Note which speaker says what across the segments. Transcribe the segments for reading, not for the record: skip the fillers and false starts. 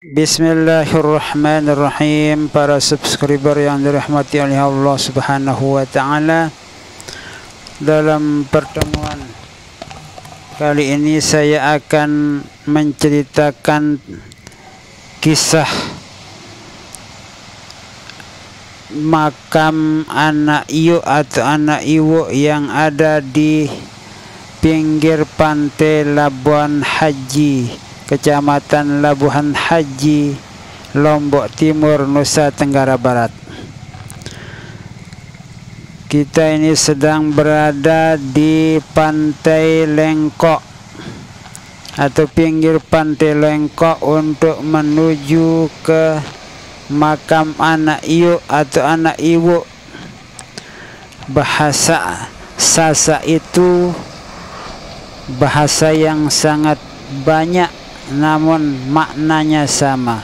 Speaker 1: Bismillahirrahmanirrahim. Para subscriber yang dirahmati oleh Allah Subhanahu wa taala, dalam pertemuan kali ini saya akan menceritakan kisah makam anak Iyu atau anak Iwu yang ada di pinggir pantai Labuan Haji, Kecamatan Labuhan Haji, Lombok Timur, Nusa Tenggara Barat. Kita ini sedang berada di Pantai Lengkok atau pinggir Pantai Lengkok untuk menuju ke makam anak Iyu atau anak Iwu. Bahasa Sasak itu bahasa yang sangat banyak, namun maknanya sama.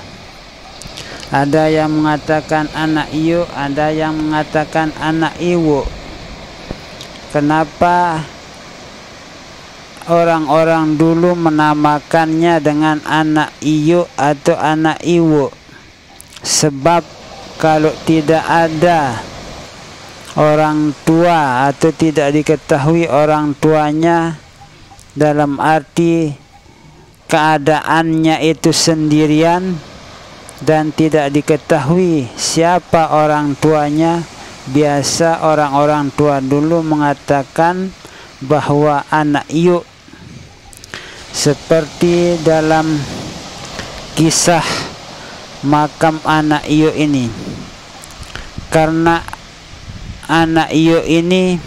Speaker 1: Ada yang mengatakan anak Iyu, ada yang mengatakan anak Iwu. Kenapa orang-orang dulu menamakannya dengan anak Iyu atau anak Iwu? Sebab kalau tidak ada orang tua atau tidak diketahui orang tuanya, dalam arti keadaannya itu sendirian dan tidak diketahui siapa orang tuanya, biasa orang-orang tua dulu mengatakan bahwa anak Iyu. Seperti dalam kisah makam anak Iyu ini, karena anak Iyu ini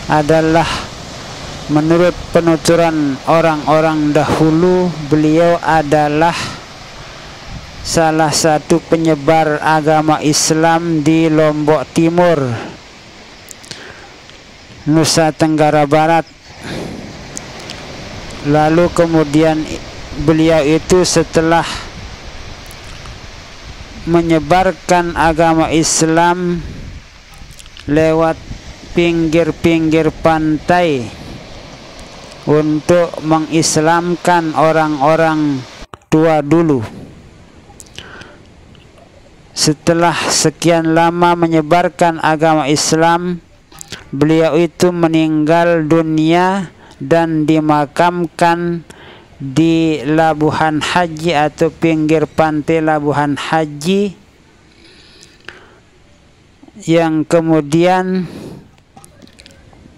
Speaker 1: adalah menurut penuturan orang-orang dahulu, beliau adalah salah satu penyebar agama Islam di Lombok Timur, Nusa Tenggara Barat. Lalu kemudian beliau itu setelah menyebarkan agama Islam lewat pinggir-pinggir pantai untuk mengislamkan orang-orang tua dulu. Setelah sekian lama menyebarkan agama Islam, beliau itu meninggal dunia dan dimakamkan di Labuhan Haji atau pinggir pantai Labuhan Haji, yang kemudian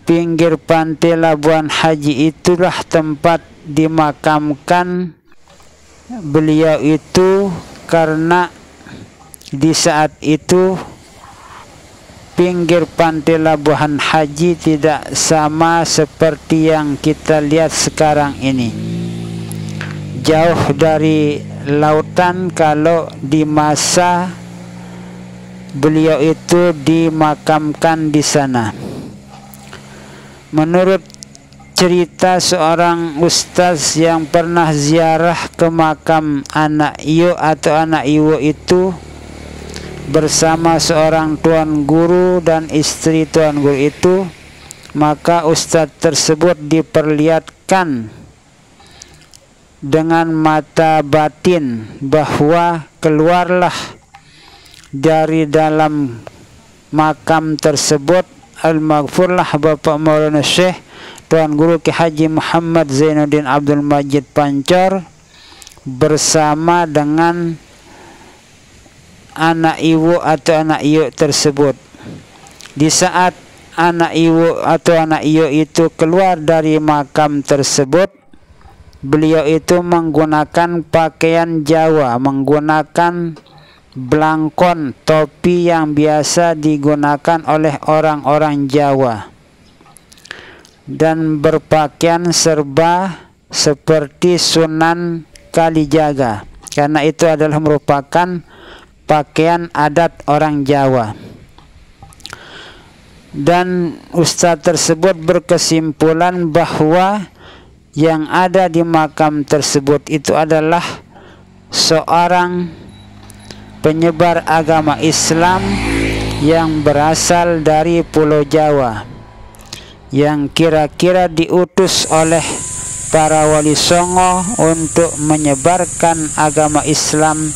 Speaker 1: pinggir pantai Labuan Haji itulah tempat dimakamkan beliau itu, karena di saat itu pinggir pantai Labuan Haji tidak sama seperti yang kita lihat sekarang ini. Jauh dari lautan kalau di masa beliau itu dimakamkan di sana. Menurut cerita seorang ustaz yang pernah ziarah ke makam anak Iyu atau anak Iwu itu bersama seorang tuan guru dan istri tuan guru itu, maka ustaz tersebut diperlihatkan dengan mata batin bahwa keluarlah dari dalam makam tersebut Al-Maghfurlah Bapak Maulana Syekh Tuan Guru Ki Haji Muhammad Zainuddin Abdul Majid Pancor bersama dengan anak Iwu atau anak Iyu tersebut. Di saat anak Iwu atau anak Iyu itu keluar dari makam tersebut, beliau itu menggunakan pakaian Jawa, menggunakan blangkon, topi yang biasa digunakan oleh orang-orang Jawa, dan berpakaian serba seperti Sunan Kalijaga, karena itu adalah merupakan pakaian adat orang Jawa. Dan ustadz tersebut berkesimpulan bahwa yang ada di makam tersebut itu adalah seorang penyebar agama Islam yang berasal dari Pulau Jawa, yang kira-kira diutus oleh para wali songo untuk menyebarkan agama Islam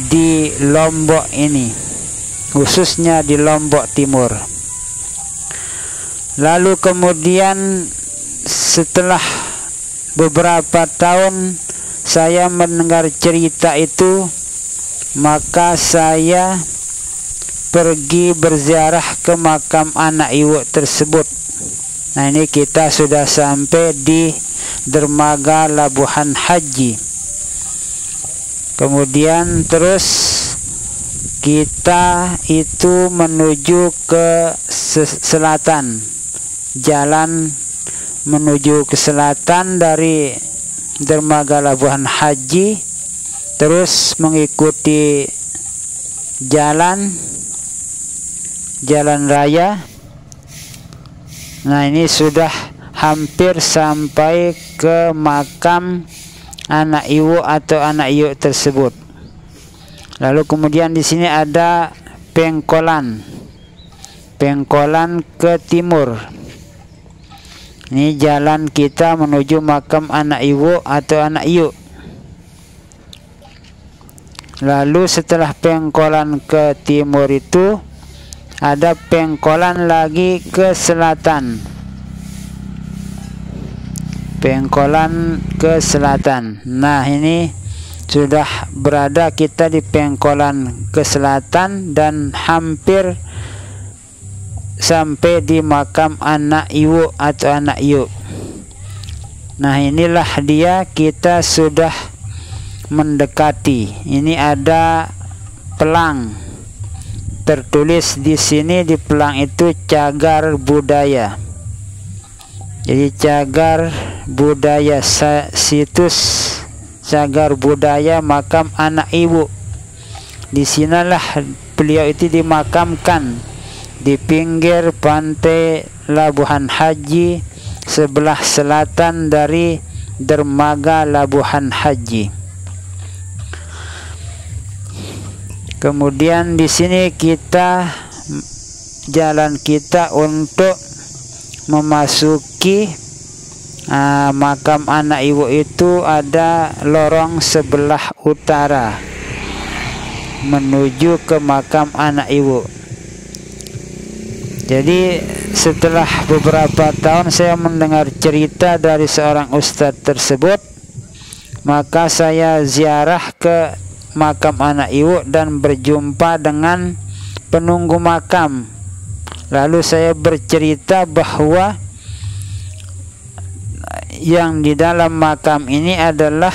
Speaker 1: di Lombok ini, khususnya di Lombok Timur. Lalu kemudian setelah beberapa tahun saya mendengar cerita itu, maka saya pergi berziarah ke makam anak ibu tersebut. Nah, ini kita sudah sampai di dermaga Labuhan Haji. Kemudian terus kita itu menuju ke selatan, jalan menuju ke selatan dari dermaga Labuhan Haji, terus mengikuti jalan raya. Nah, ini sudah hampir sampai ke makam anak ibu atau anak ibu tersebut. Lalu kemudian di sini ada pengkolan ke timur. Ini jalan kita menuju makam anak ibu atau anak ibu. Lalu setelah pengkolan ke timur itu ada pengkolan lagi ke selatan. Pengkolan ke selatan. Nah, ini sudah berada kita di pengkolan ke selatan dan hampir sampai di makam anak ibu atau anak ibu. Nah, inilah dia, kita sudah mendekati. Ini ada pelang tertulis di sini, di pelang itu cagar budaya. Jadi cagar budaya, situs cagar budaya makam anak ibu. Di sinalah beliau itu dimakamkan, di pinggir pantai Labuhan Haji, sebelah selatan dari dermaga Labuhan Haji. Kemudian di sini jalan kita untuk memasuki makam anak ibu itu ada lorong sebelah utara menuju ke makam anak ibu. Jadi setelah beberapa tahun saya mendengar cerita dari seorang ustadz tersebut, maka saya ziarah ke makam anak ibu dan berjumpa dengan penunggu makam. Lalu saya bercerita bahwa yang di dalam makam ini adalah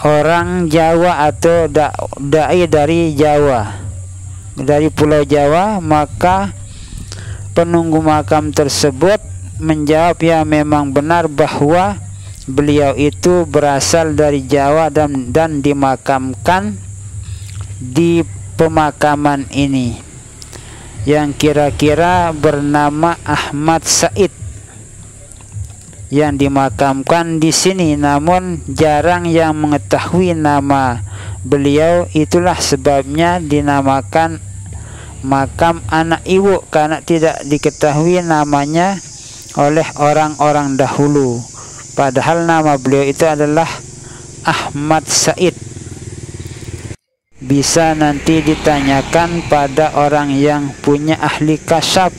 Speaker 1: orang Jawa atau dai dari Jawa, dari Pulau Jawa. Maka penunggu makam tersebut menjawab, ya memang benar bahwa beliau itu berasal dari Jawa dan dimakamkan di pemakaman ini yang kira-kira bernama Ahmad Said, yang dimakamkan di sini, namun jarang yang mengetahui nama beliau. Itulah sebabnya dinamakan makam anak ibu, karena tidak diketahui namanya oleh orang-orang dahulu. Padahal nama beliau itu adalah Ahmad Said. Bisa nanti ditanyakan pada orang yang punya ahli kasyaf,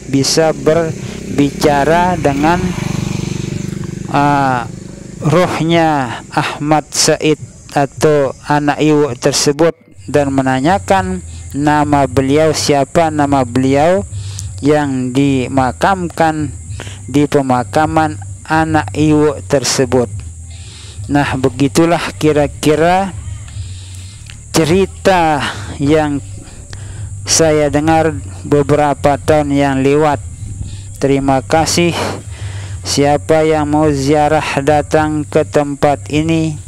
Speaker 1: bisa berbicara dengan rohnya Ahmad Said atau anak ibu tersebut dan menanyakan nama beliau, siapa nama beliau yang dimakamkan di pemakaman anak ibu tersebut. Nah, begitulah kira-kira cerita yang saya dengar beberapa tahun yang lewat. Terima kasih. Siapa yang mau ziarah datang ke tempat ini,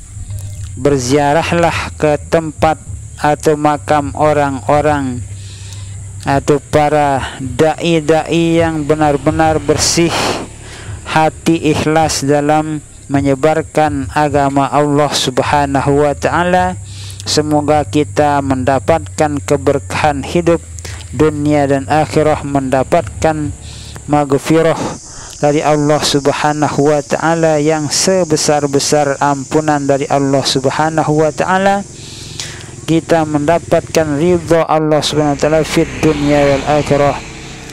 Speaker 1: berziarahlah ke tempat atau makam orang-orang atau para dai-dai yang benar-benar bersih hati, ikhlas dalam menyebarkan agama Allah Subhanahu wa ta'ala. Semoga kita mendapatkan keberkahan hidup dunia dan akhirah, mendapatkan maghfirah dari Allah Subhanahu wa ta'ala, yang sebesar-besar ampunan dari Allah Subhanahu wa ta'ala. Kita mendapatkan ridha Allah Subhanahu wa ta'ala fid dunya wal akhirah.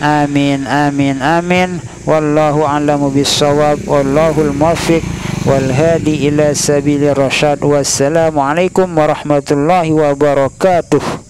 Speaker 1: Amin amin amin. Wallahu a'lamu bissawab, wallahul muwaffiq wal hadi ila sabilir rasyad. Wassalamu alaikum warahmatullahi wabarakatuh.